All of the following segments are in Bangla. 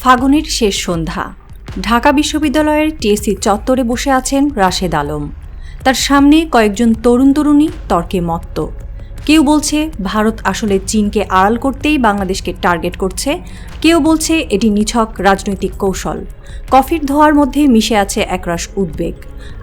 ফাগুনের শেষ সন্ধ্যা। ঢাকা বিশ্ববিদ্যালয়ের টিএসসি চত্বরে বসে আছেন রাশেদ আলম। তার সামনে কয়েকজন তরুণ-তরুণী তর্কে মত্ত। কেউ বলছে ভারত আসলে চীনকে আড়াল করতেই বাংলাদেশকে টার্গেট করছে, কেউ বলছে এটি নিছক রাজনৈতিক কৌশল। কফির ধোঁয়ার মধ্যে মিশে আছে একরাশ উদ্বেগ।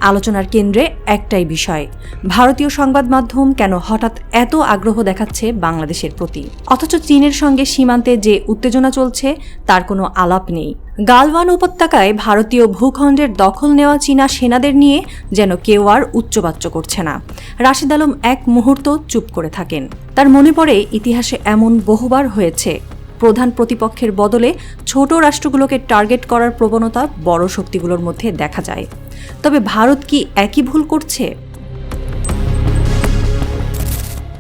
আলোচনার কেন্দ্রে একটাই বিষয়, ভারতীয় সংবাদ মাধ্যম কেন হঠাৎ এত আগ্রহ দেখাচ্ছে বাংলাদেশের প্রতি, অথচ চীনের সঙ্গে সীমান্তে যে উত্তেজনা চলছে তার কোনো আলাপ নেই। গালওয়ান উপত্যকায় ভারতীয় ভূখণ্ডের দখল নেওয়া চীনা সেনাদের নিয়ে যেন কেউ আর উচ্চবাচ্য করছে না। রাশেদ আলম এক মুহূর্ত চুপ করে থাকেন। তার মনে পড়ে ইতিহাসে এমন বহুবার হয়েছে, প্রধান প্রতিপক্ষের বদলে ছোট রাষ্ট্রগুলোকে টার্গেট করার প্রবণতা বড় শক্তিগুলোর মধ্যে দেখা যায়। তবে ভারত কি একই ভুল করছে?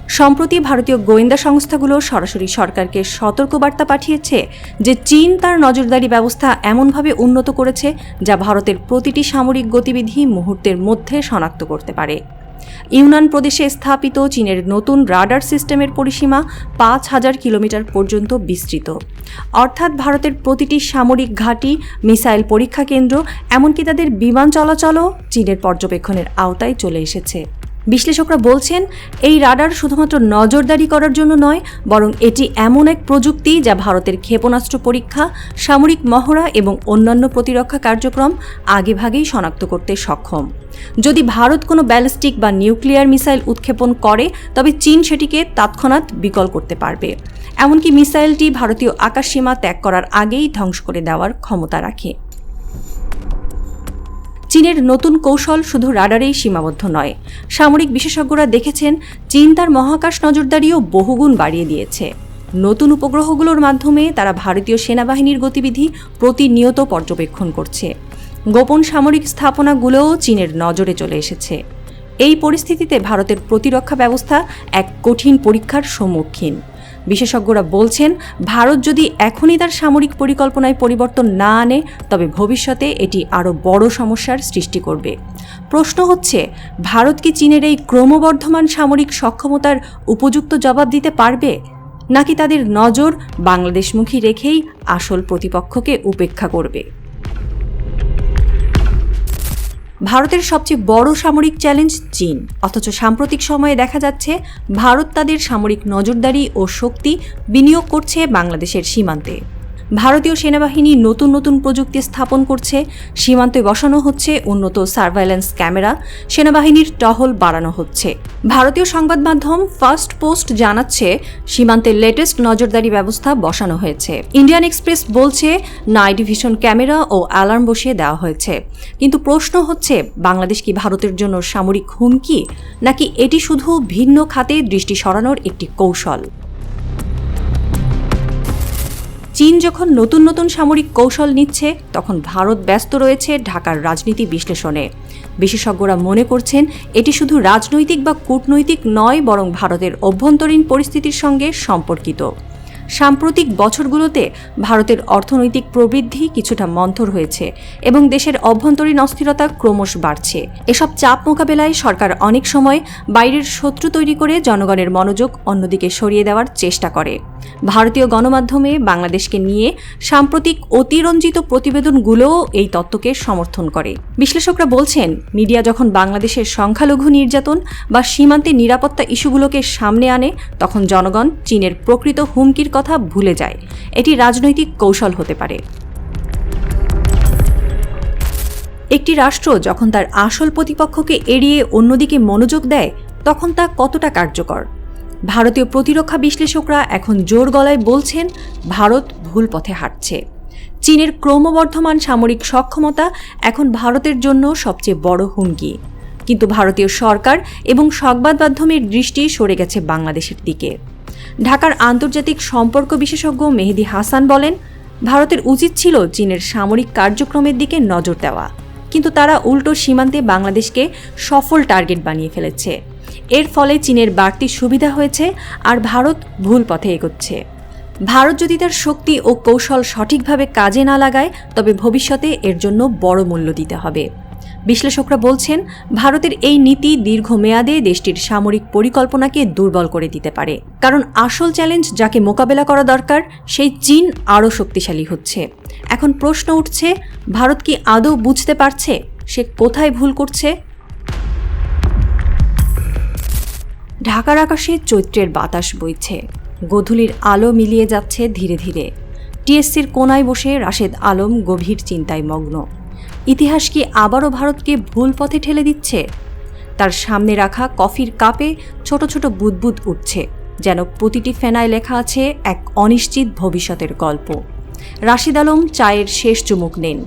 সম্প্রতি ভারতীয় গোয়েন্দা সংস্থাগুলো সরাসরি সরকারকে সতর্কবার্তা পাঠিয়েছে যে চীন তার নজরদারি ব্যবস্থা এমনভাবে উন্নত করেছে যা ভারতের প্রতিটি সামরিক গতিবিধি মুহূর্তের মধ্যে শনাক্ত করতে পারে। ইউনান প্রদেশে স্থাপিত চীনের নতুন রাডার সিস্টেমের পরিসীমা ৫,০০০ কিলোমিটার পর্যন্ত বিস্তৃত। অর্থাৎ ভারতের প্রতিটি সামরিক ঘাঁটি, মিসাইল পরীক্ষা কেন্দ্র, এমনকি তাদের বিমান চলাচলও চীনের পর্যবেক্ষণের আওতায় চলে এসেছে। বিশ্লেষকরা বলছেন, এই রাডার শুধুমাত্র নজরদারি করার জন্য নয়, বরং এটি এমন এক প্রযুক্তি যা ভারতের ক্ষেপণাস্ত্র পরীক্ষা, সামরিক মহড়া এবং অন্যান্য প্রতিরক্ষা কার্যক্রম আগেভাগেই শনাক্ত করতে সক্ষম। যদি ভারত কোনো ব্যালিস্টিক বা নিউক্লিয়ার মিসাইল উৎক্ষেপণ করে, তবে চীন সেটিকে তৎক্ষণাৎ বিকল করতে পারবে। এমনকি মিসাইলটি ভারতীয় আকাশসীমা ত্যাগ করার আগেই ধ্বংস করে দেওয়ার ক্ষমতা রাখে। চীনের নতুন কৌশল শুধু রাডারেই সীমাবদ্ধ নয়। সামরিক বিশেষজ্ঞরা দেখেছেন, চীন তার মহাকাশ নজরদারিও বহুগুণ বাড়িয়ে দিয়েছে। নতুন উপগ্রহগুলোর মাধ্যমে তারা ভারতীয় সেনাবাহিনীর গতিবিধি প্রতিনিয়ত পর্যবেক্ষণ করছে। গোপন সামরিক স্থাপনাগুলোও চীনের নজরে চলে এসেছে। এই পরিস্থিতিতে ভারতের প্রতিরক্ষা ব্যবস্থা এক কঠিন পরীক্ষার সম্মুখীন। বিশেষজ্ঞরা বলছেন, ভারত যদি এখনই তার সামরিক পরিকল্পনায় পরিবর্তন না আনে, তবে ভবিষ্যতে এটি আরও বড় সমস্যার সৃষ্টি করবে। প্রশ্ন হচ্ছে, ভারত কি চীনের এই ক্রমবর্ধমান সামরিক সক্ষমতার উপযুক্ত জবাব দিতে পারবে, নাকি তাদের নজর বাংলাদেশমুখী রেখেই আসল প্রতিপক্ষকে উপেক্ষা করবে? ভারতের সবচেয়ে বড় সামরিক চ্যালেঞ্জ চীন, অথচ সাম্প্রতিক সময়ে দেখা যাচ্ছে ভারত তাদের সামরিক নজরদারি ও শক্তি বিনিয়োগ করছে বাংলাদেশের সীমান্তে। ভারতীয় সেনাবাহিনী নতুন নতুন প্রযুক্তি স্থাপন করছে, সীমান্তে বসানো হচ্ছে উন্নত সার্ভাইলেন্স ক্যামেরা, সেনাবাহিনীর টহল বাড়ানো হচ্ছে। ভারতীয় সংবাদ মাধ্যম ফার্স্ট পোস্ট জানাচ্ছে, সীমান্তে লেটেস্ট নজরদারি ব্যবস্থা বসানো হয়েছে। ইন্ডিয়ান এক্সপ্রেস বলছে, নাইট ভিশন ক্যামেরা ও অ্যালার্ম বসিয়ে দেওয়া হয়েছে। কিন্তু প্রশ্ন হচ্ছে, বাংলাদেশ কি ভারতের জন্য সামরিক হুমকি, নাকি এটি শুধু ভিন্ন খাতে দৃষ্টি সরানোর একটি কৌশল? চীন যখন নতুন নতুন সামরিক কৌশল নিচ্ছে, তখন ভারত ব্যস্ত রয়েছে ঢাকার রাজনীতি বিশ্লেষণে। বিশেষজ্ঞরা মনে করছেন, এটি শুধু রাজনৈতিক বা কূটনৈতিক নয়, বরং ভারতের অভ্যন্তরীণ পরিস্থিতির সঙ্গে সম্পর্কিত। সাম্প্রতিক বছরগুলোতে ভারতের অর্থনৈতিক প্রবৃদ্ধি কিছুটা মন্থর হয়েছে এবং দেশের অভ্যন্তরীণ অস্থিরতা ক্রমশ বাড়ছে। এসব চাপ মোকাবেলায় সরকার অনেক সময় বাইরের শত্রু তৈরি করে জনগণের মনোযোগ অন্যদিকে সরিয়ে দেওয়ার চেষ্টা করে। ভারতীয় গণমাধ্যমে বাংলাদেশকে নিয়ে সাম্প্রতিক অতিরঞ্জিত প্রতিবেদনগুলোও এই তত্ত্বকে সমর্থন করে। বিশ্লেষকরা বলছেন, মিডিয়া যখন বাংলাদেশের সংখ্যালঘু নির্যাতন বা সীমান্তে নিরাপত্তা ইস্যুগুলোকে সামনে আনে, তখন জনগণ চীনের প্রকৃত হুমকির কথা ভুলে যায়। এটি রাজনৈতিক কৌশল হতে পারে। একটি রাষ্ট্র যখন তার আসল প্রতিপক্ষকে এড়িয়ে অন্যদিকে মনোযোগ দেয়, তখন তা কতটা কার্যকর? ভারতীয় প্রতিরক্ষা বিশ্লেষকরা এখন জোর গলায় বলছেন, ভারত ভুল পথে হাঁটছে। চীনের ক্রমবর্ধমান সামরিক সক্ষমতা এখন ভারতের জন্য সবচেয়ে বড় হুমকি। কিন্তু ভারতীয় সরকার এবং সংবাদ মাধ্যমের দৃষ্টি সরে গেছে বাংলাদেশের দিকে। ঢাকার আন্তর্জাতিক সম্পর্ক বিশেষজ্ঞ মেহেদী হাসান বলেন, ভারতের উচিত ছিল চীনের সামরিক কার্যক্রমের দিকে নজর দেওয়া, কিন্তু তারা উল্টো সীমান্তে বাংলাদেশকে সফল টার্গেট বানিয়ে ফেলেছে। এর ফলে চীনের বাড়তি সুবিধা হয়েছে আর ভারত ভুল পথে এগোচ্ছে। ভারত যদি তার শক্তি ও কৌশল সঠিকভাবে কাজে না লাগায়, তবে ভবিষ্যতে এর জন্য বড় মূল্য দিতে হবে। বিশ্লেষকরা বলছেন, ভারতের এই নীতি দীর্ঘমেয়াদে দেশটির সামরিক পরিকল্পনাকে দুর্বল করে দিতে পারে। কারণ আসল চ্যালেঞ্জ যাকে মোকাবেলা করা দরকার, সেই চীন আরও শক্তিশালী হচ্ছে। এখন প্রশ্ন উঠছে, ভারত কি আদৌ বুঝতে পারছে সে কোথায় ভুল করছে? ঢাকার আকাশে চৈত্রের বাতাস বইছে, গোধূলির আলো মিলিয়ে যাচ্ছে ধীরে ধীরে। টিএসসির কোনায় বসে রাশেদ আলম গভীর চিন্তায় মগ্ন। ইতিহাস কি আবারও ভারতকে ভুল পথে ঠেলে দিচ্ছে? তার সামনে রাখা কফির কাপে ছোট ছোট বুদবুদ উঠছে, যেন প্রতিটি ফেনায় লেখা আছে এক অনিশ্চিত ভবিষ্যতের গল্প। রাশেদ আলম চায়ের শেষ চুমুক নেন।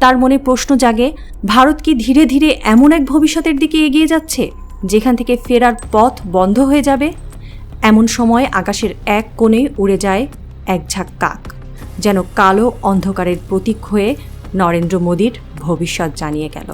তার মনে প্রশ্ন জাগে, ভারত কি ধীরে ধীরে এমন এক ভবিষ্যতের দিকে এগিয়ে যাচ্ছে যেখান থেকে ফেরার পথ বন্ধ হয়ে যাবে? এমন সময় আকাশের এক কোণে উড়ে যায় এক ঝাঁক কাক, যেন কালো অন্ধকারের প্রতীক হয়ে নরেন্দ্র মোদীর ভবিষ্যৎ জানিয়ে গেল।